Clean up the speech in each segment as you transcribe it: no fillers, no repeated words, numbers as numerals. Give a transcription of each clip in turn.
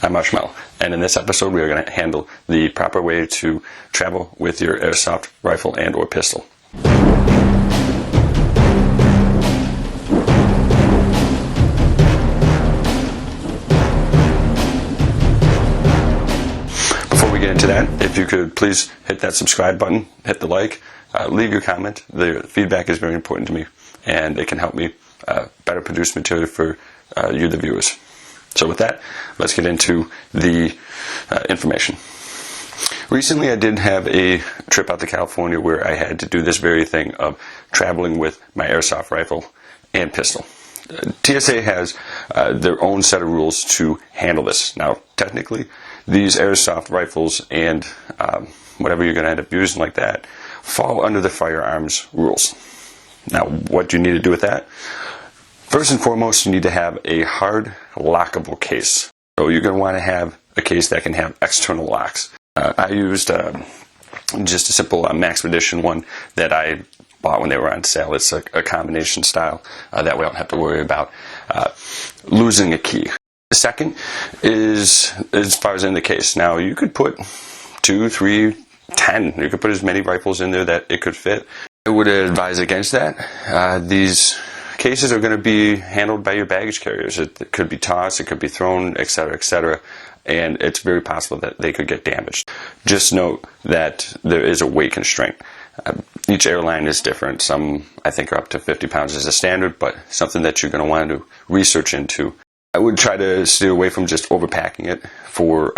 I'm Marshmallow, and in this episode we are going to handle the proper way to travel with your airsoft rifle and or pistol. Before we get into that, if you could please hit that subscribe button, hit the like, leave your comment. The feedback is very important to me, and it can help me better produce material for you, the viewers. So with that, let's get into the information. Recently I did have a trip out to California where I had to do this very thing of traveling with my airsoft rifle and pistol. TSA has their own set of rules to handle this. Now, technically, these airsoft rifles and whatever you're going to end up using like that fall under the firearms rules. Now, what do you need to do with that? First and foremost, you need to have a hard, lockable case. So you're going to want to have a case that can have external locks. I used just a simple Maxpedition one that I bought when they were on sale. It's a combination style. That way I don't have to worry about losing a key. The second is as far as in the case. Now, you could put 2, 3, 10. You could put as many rifles in there that it could fit. I would advise against that. These cases are going to be handled by your baggage carriers. It could be tossed, it could be thrown, etc., and it's very possible that they could get damaged. Just note that there is a weight constraint. Each airline is different. Some, I think, are up to 50 pounds as a standard, but something that you're going to want to research into. I would try to steer away from just overpacking it for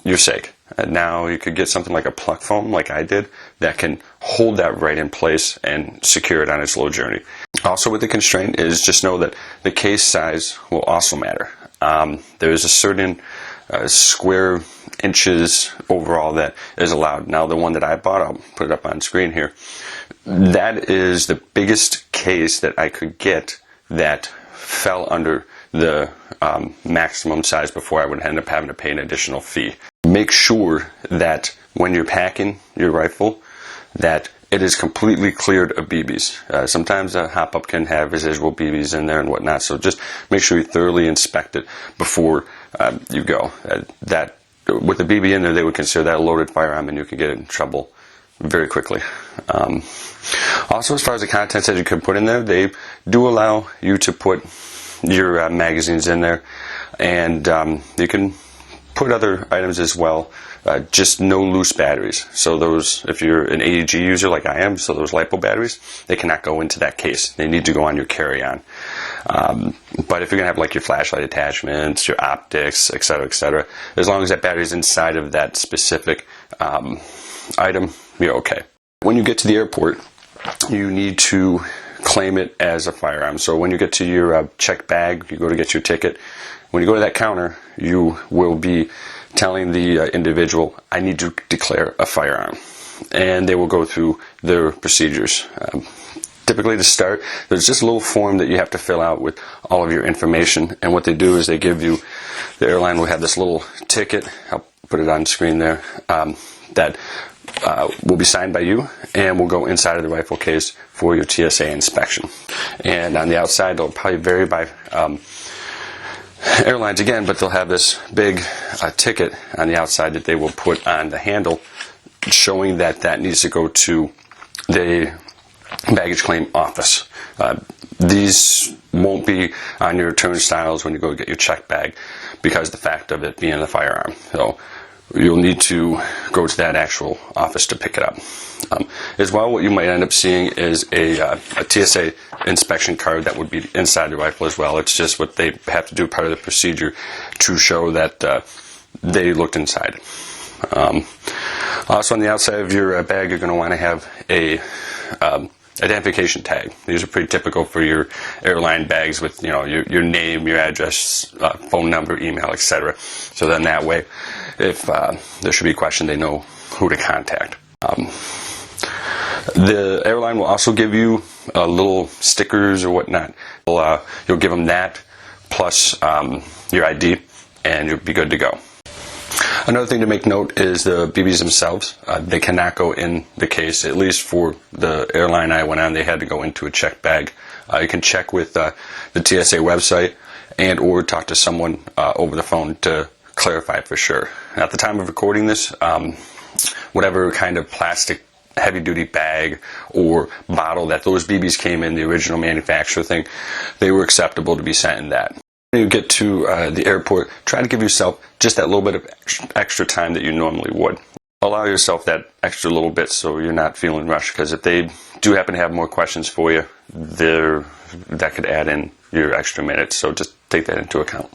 your sake. Now you could get something like a pluck foam, like I did, that can hold that right in place and secure it on its low journey. Also with the constraint is just know that the case size will also matter. There's a certain square inches overall that is allowed. Now the one that I bought, I'll put it up on screen here, that is the biggest case that I could get that fell under the maximum size before I would end up having to pay an additional fee. Make sure that when you're packing your rifle that it is completely cleared of BBs. Sometimes a hop-up can have residual BBs in there and whatnot, so just make sure you thoroughly inspect it before you go. That with the BB in there, they would consider that a loaded firearm, and you can get in trouble very quickly. Also, as far as the contents that you can put in there, they do allow you to put your magazines in there, and you can put other items as well. Just no loose batteries. So those, if you're an AEG user like I am, so those LiPo batteries, they cannot go into that case. They need to go on your carry-on. But if you're gonna have like your flashlight attachments, your optics, etc., as long as that battery is inside of that specific item, you're okay. When you get to the airport, you need to claim it as a firearm. So when you get to your check bag, you go to get your ticket. When you go to that counter, you will be telling the individual, I need to declare a firearm. And they will go through their procedures. Typically to start, there's just a little form that you have to fill out with all of your information. And what they do is they give you, the airline will have this little ticket, I'll put it on screen there, that will be signed by you and will go inside of the rifle case for your TSA inspection. And on the outside, they'll probably vary by airlines again, but they'll have this big ticket on the outside that they will put on the handle showing that that needs to go to the baggage claim office. These won't be on your turnstiles when you go get your check bag because of the fact of it being a firearm. So you'll need to go to that actual office to pick it up. As well, what you might end up seeing is a TSA inspection card that would be inside the rifle as well. It's just what they have to do, part of the procedure, to show that they looked inside. Also on the outside of your bag, you're going to want to have a identification tag. These are pretty typical for your airline bags with your name, your address, phone number, email, etc. So then that way, if there should be a question, they know who to contact. The airline will also give you little stickers or whatnot. You'll give them that plus your ID, and you'll be good to go. Another thing to make note is the BBs themselves. They cannot go in the case, at least for the airline I went on. They had to go into a check bag. You can check with the TSA website and or talk to someone over the phone to clarify for sure. At the time of recording this, whatever kind of plastic heavy-duty bag or bottle that those BBs came in, the original manufacturer thing, they were acceptable to be sent in that. When you get to the airport, try to give yourself just that little bit of extra time that you normally would. Allow yourself that extra little bit so you're not feeling rushed, because if they do happen to have more questions for you, that could add in your extra minutes, so just take that into account.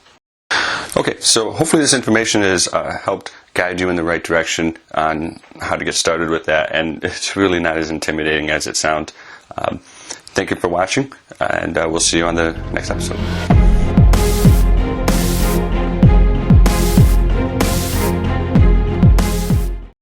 Okay, so hopefully this information has helped guide you in the right direction on how to get started with that, and it's really not as intimidating as it sounds. Thank you for watching, and we'll see you on the next episode.